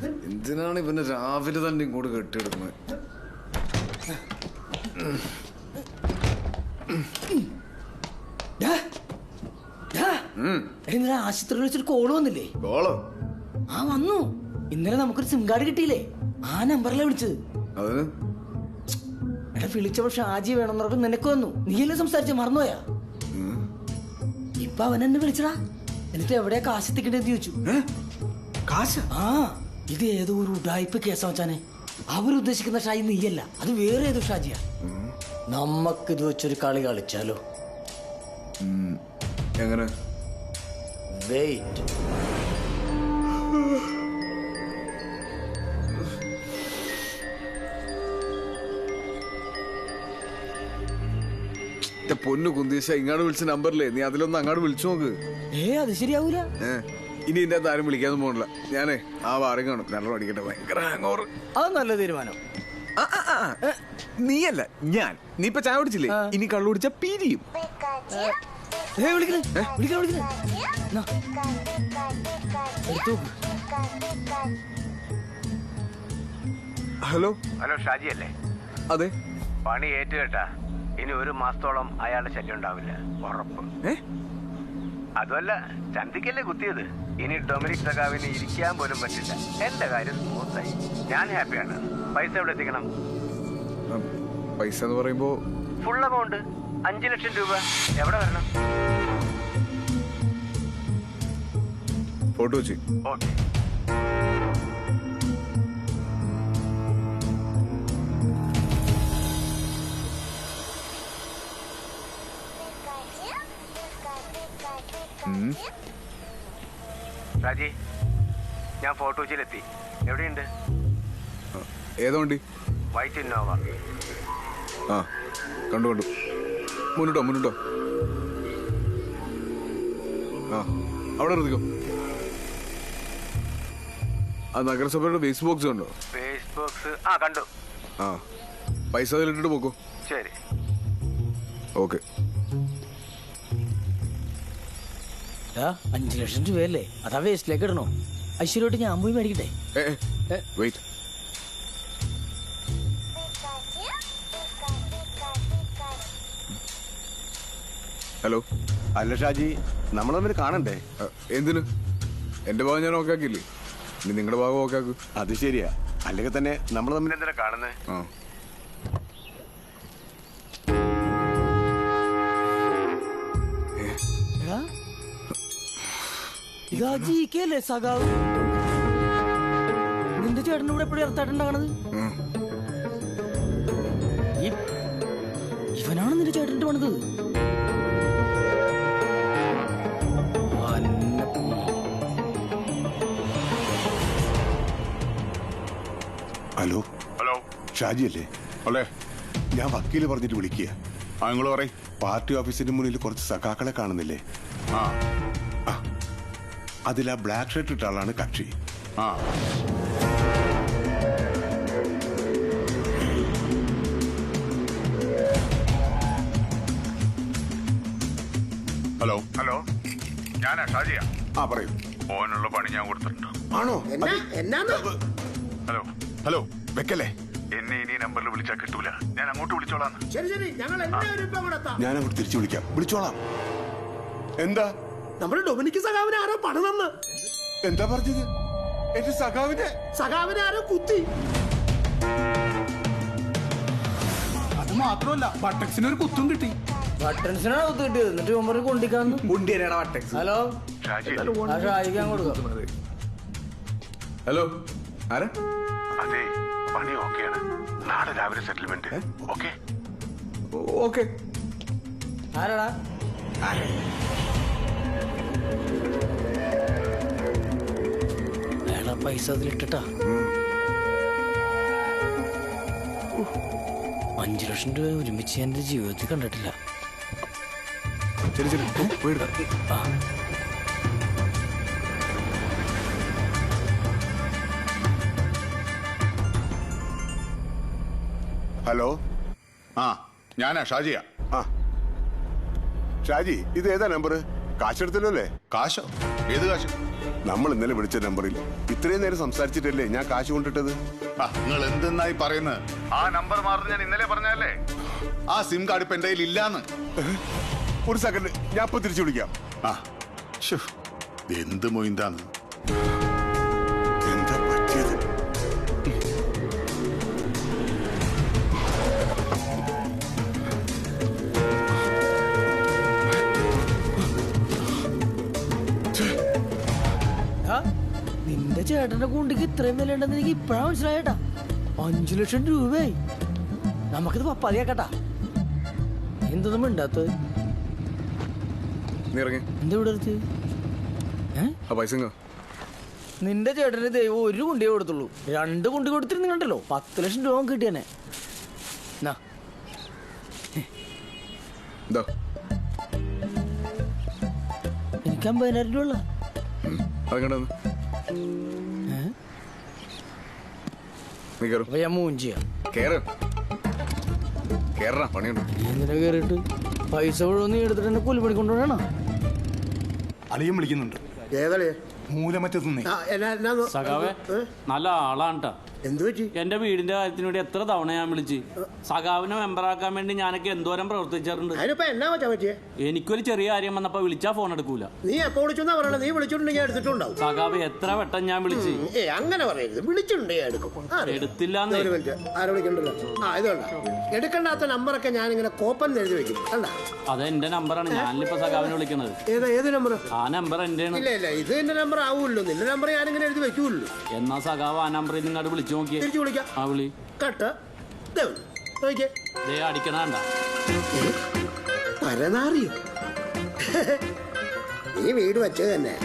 എന്തിനാണ് ഇവനെ രാവിലെ തന്നെ ഇങ്ങോട്ട് കെട്ടിയെടുക്കുന്നത്? ഇന്നലെ ആശുപത്രിയിൽ വെച്ചൊരു കോള് വന്നില്ലേ? കോളോ? ആ വന്നു. ഇന്നലെ നമുക്കൊരു സിം കാർഡ് കിട്ടിയില്ലേ? ആ നമ്പറിലെ വിളിച്ചത്. അതിന് എടാ വിളിച്ചപ്പോ ഷാജി വേണമെന്ന് പറഞ്ഞപ്പോ നിനക്ക് വന്നു. നീയല്ലേ സംസാരിച്ച മറന്നുപോയാ? ഇപ്പൊ അവൻ എന്നെ വിളിച്ചടാ. എന്നിട്ട് എവിടെയാ കാശ് എത്തിക്കണ്ടെന്ന് ചോദിച്ചു. കാശ്? ആ ഇത് ഏതോ ഒരു ഉഡായിപ്പ് കേസാ വെച്ചാനെ. അവരുദ്ദേശിക്കുന്ന ഷാജി നീയല്ല, അത് വേറെ ഏതോ ഷാജിയാ. നമ്മക്കിത് വെച്ചൊരു കളി കളിച്ചാലോ? എങ്ങനെ? വെയിറ്റ്. പൊന്നു കുന്തീശ, ഇങ്ങോട്ട് വിളിച്ച നമ്പറില്ലേ, നീ അതിലൊന്ന് അങ്ങോട്ട് വിളിച്ചു നോക്ക്. അത് ശരിയാവൂല. ഇനി എന്റെ ആരും വിളിക്കാതെ പോകണില്ല. ഞാനേ ആ വാരം കാണും. രണ്ടു അടിക്കട്ടെ. ഭയങ്കര ഹാങ് ഓവർ. അത് നല്ല തീരുമാനം. നീയല്ല ഞാൻ. നീ ഇപ്പൊ ചായ കുടിച്ചില്ലേ? ഇനി കള്ളു കുടിച്ച പിരിയും. ഹലോ ഹലോ, ഷാജി അല്ലേ? അതെ. പണി ഏറ്റുകേട്ടാ. ഇനി ഒരു മാസത്തോളം അയാളുടെ ശല്യം ഉണ്ടാവില്ല, ഉറപ്പ്. അതുമല്ല, ചന്തിക്കല്ലേ കുത്തിയത്. ഇനി ഡൊമിനിക് സഖാവിന് ഇരിക്കാൻ പോലും പറ്റില്ല. എന്റെ കാര്യം സ്മൂത്തായി. ഞാൻ ഹാപ്പിയാണ്. പൈസ എവിടെ എത്തിക്കണം? പൈസ എന്ന് പറയുമ്പോ ഫുൾ എമൗണ്ട് 5 ലക്ഷം രൂപ. എവിടെ വരണം? ഫോട്ടോ വെച്ച്. ഓക്കെ. ഷാജി, ഞാൻ ഫോട്ടോച്ചിലെത്തി. എവിടെയുണ്ട്? ഏതോ വണ്ടി? White Innova. ആ കണ്ടു. മുന്നിട്ടോ. ആ അവിടെ നിർത്തിക്കോ. ആ നഗരസഭയുടെ വേസ്റ്റ് ബോക്സ് കണ്ടോ? വേസ്റ്റ് ബോക്സ് കണ്ടു. ആ പൈസ അതിലിട്ടിട്ട് പോക്കോ. ശരി. ഓക്കെ. 5 ലക്ഷം രൂപയല്ലേ? അതാ വേസ്റ്റിലേക്ക് ഇടണോ? ഐശ്വര്യോട്ട് ഞാൻ പോയി മേടിക്കട്ടെ. വെയിറ്റ്. ഹലോ. അല്ല ഷാജി, നമ്മൾ തമ്മിൽ കാണണ്ടേ? എന്തിന്? എന്റെ ഭാഗം ഞാൻ ഓക്കെ ആക്കിയില്ലേ? ഇനി നിങ്ങളുടെ ഭാഗം ഓക്കെ ആക്കൂ. അത് ശരിയാ. അല്ലെങ്കിൽ തന്നെ നമ്മൾ തമ്മിൽ എന്തിനാ കാണുന്നേ? ആ ഇതാ ജിക്കല്ലേ സഖാവ്? നിന്റെ ചേട്ടൻ്റെ കൂടെ എപ്പോഴും ഇറത്തായിട്ടുണ്ടാകണത് ഇവനാണ് നിന്റെ ചേട്ടൻ്റെ പണിത്. ഹലോ. ഹലോ, ഷാജി അല്ലേ? അല്ലേ? ഞാൻ വക്കീല് പറഞ്ഞിട്ട് വിളിക്കുക. നിങ്ങൾ പറയും. പാർട്ടി ഓഫീസിന് മുന്നിൽ കുറച്ച് സഖാക്കളെ കാണുന്നില്ലേ? ആ അതിൽ ആ ബ്ലാക്ക് ഷർട്ട് ഇട്ട ആളാണ് കക്ഷി. ആ ഹലോ. ഹലോ, ഞാനാ ഷാജിയാ. പറയൂ. ഓനുള്ള പണി ഞാൻ കൊടുത്തിട്ടുണ്ട്. ആണോ? ഹലോ. ഹലോ, വെക്കല്ലേ. എന്നെ ഇനി നമ്പറിൽ വിളിച്ചാൽ കിട്ടൂല. ഞാൻ അങ്ങോട്ട് വിളിച്ചോളാം. ഞാൻ അങ്ങോട്ട് തിരിച്ചു വിളിക്കാം. വിളിച്ചോളാം. എന്താ? നമ്മുടെ ഡൊമിനിക് സഖാവിനെ ആരോ പണിതെന്ന്. എന്താ പറഞ്ഞത്? എന്റെ സഖാവിനെ ആരോ കുത്തി. അത് മാത്രമല്ല, ബട്ടക്സിന് ഒരു കുത്തും കിട്ടി. ബട്ടൺസിനാണ് കുത്ത് കിട്ടിയത്. എന്നിട്ട് ഉമ്മറി കൊണ്ടിക്കാന്ന്. ഹലോ. ഷാജിക്കാൻ കൊടുക്കാം. ഹലോ. ആരാ? അതെ, പണി ഓക്കെയാണ്. നാളെ രാവിലെ സെറ്റിൽമെന്റ്. Okay okay. ആരാടാ? വേള പൈസ അതിലിട്ടാ 5 ലക്ഷം രൂപ ഒരുമിച്ച് എന്റെ ജീവിതത്തിൽ കണ്ടിട്ടില്ല. ശരി പോയെടുക്കാം. ഹലോ. ഞാനാ ഷാജിയാ. ഷാജി, ഇത് ഏതാ നമ്പർ? കാശെടുത്തല്ലോ അല്ലേ? കാശോ? ഏത് കാശ്? നമ്മൾ ഇന്നലെ വിളിച്ച നമ്പറിൽ ഇത്രയും നേരം സംസാരിച്ചിട്ടല്ലേ ഞാൻ കാശ് കൊണ്ടിട്ടത്. നിങ്ങൾ എന്തെന്നായി പറയുന്നത്? ആ നമ്പർ മാറുന്ന ഞാൻ ഇന്നലെ പറഞ്ഞല്ലേ. ആ സിം കാർഡ് ഇപ്പൊ എന്റെ കയ്യിൽ ഇല്ലാന്ന്. ഒരു സെക്കൻഡ്, ഞാൻ ഇപ്പൊ തിരിച്ചു വിളിക്കാം. ആ ശ്ശോ, എന്ത് മൊയിന്താന്ന്. എന്താ പറ്റിയത്? നിന്റെ ചേട്ടന്റെ കുണ്ടിക്ക് ഇത്രയും വില ഉണ്ടെന്ന് എനിക്ക് ഇപ്പഴാ മനസ്സിലായേട്ടാ. 5 ലക്ഷം രൂപയായി. നമുക്കിത് പപ്പാതിയാക്കട്ടാ. എന്തൊന്നും മിണ്ടാത്തത്? നീ ഇറങ്ങി. എന്താ ഇവിടെ അടുത്ത്? ആ പൈസ ഇങ്ങ്. നിന്റെ ചേട്ടന് ദൈവം 1 കുണ്ടിയെ കൊടുത്തുള്ളൂ. 2 കുണ്ടി കൊടുത്തിരുന്നുണ്ടല്ലോ 10 ലക്ഷം രൂപ കിട്ടിയാനെ. ഇതാ. എനിക്ക് 50,000 രൂപ ഉള്ള. അതെങ്ങോട്ടാന്ന്? നീ കയറും. അപ്പൊ ഞാൻ മൂഞ്ചിയാ. കേറ്. കേറ, പണിയുണ്ട്. എന്തിനാ കേറിട്ട്? പൈസ മുഴുവൻ നീ എടുത്തിട്ട് എന്നെ കൂലിപ്പണി കൊണ്ടുപോകണോ? അളിയും വിളിക്കുന്നുണ്ട്. ഏതളിയെ മൂലമറ്റത്തുനിന്നേ. സഖാവേ നല്ല ആളാണ്. എന്തു പറ്റി? എന്റെ വീടിന്റെ കാര്യത്തിന് വേണ്ടി എത്ര തവണ ഞാൻ വിളിച്ച് സഖാവിനെ മെമ്പറാക്കാൻ വേണ്ടി ഞാനൊക്കെ എന്തോരം പ്രവർത്തിച്ചിട്ടുണ്ട്. അതിനിപ്പോ എന്നാ വെച്ചാ പറ്റിയേ? എനിക്കൊരു ചെറിയ കാര്യം വന്നപ്പോ വിളിച്ചാ ഫോൺ എടുക്കൂല. നീ എപ്പോ വിളിച്ചെന്നാ പറയണേ? നീ വിളിച്ചിട്ടുണ്ടെങ്കിൽ എടുത്തിട്ടുണ്ടാവും. സഖാവ് എത്ര വട്ടം ഞാൻ വിളിച്ച്. അങ്ങനെ പറയരുത്. വിളിച്ചിട്ടുണ്ടെങ്കിൽ എടുക്കും. എടുത്തില്ലാന്ന്. ഒരു മിനിറ്റ്, ആരെ വിളിക്കണ്ടല്ലോ. ഇതുണ്ട്. എടുക്കണ്ടാത്ത നമ്പറൊക്കെ ഞാനിങ്ങനെ കോപ്പൻ എഴുതി വെക്കും. കണ്ടാ? അത് എന്റെ നമ്പറാണ്. ഞാനിപ്പോ സഖാവിനെ വിളിക്കുന്നത്. ഏത് നമ്പർ? ആ നമ്പർ എന്റെ. ഇല്ല ഇല്ല, ഇത് എന്റെ നമ്പർ ആവൂല്ലോ. നിന്റെ നമ്പർ ഞാനിങ്ങനെ എഴുതി വെക്കൂല്ലോ. എന്നാ സഖാവ് ആ നമ്പറിൽ നിങ്ങോട്ട് വിളിച്ചു നോക്കിയേ. തിരിച്ചു വിളിക്കാം. ആ വിളി. കട്ട്. നോക്കിയേ, അടിക്കണണ്ട. പരനാറിയോ? നീ വീട് വെച്ചത് തന്നെ.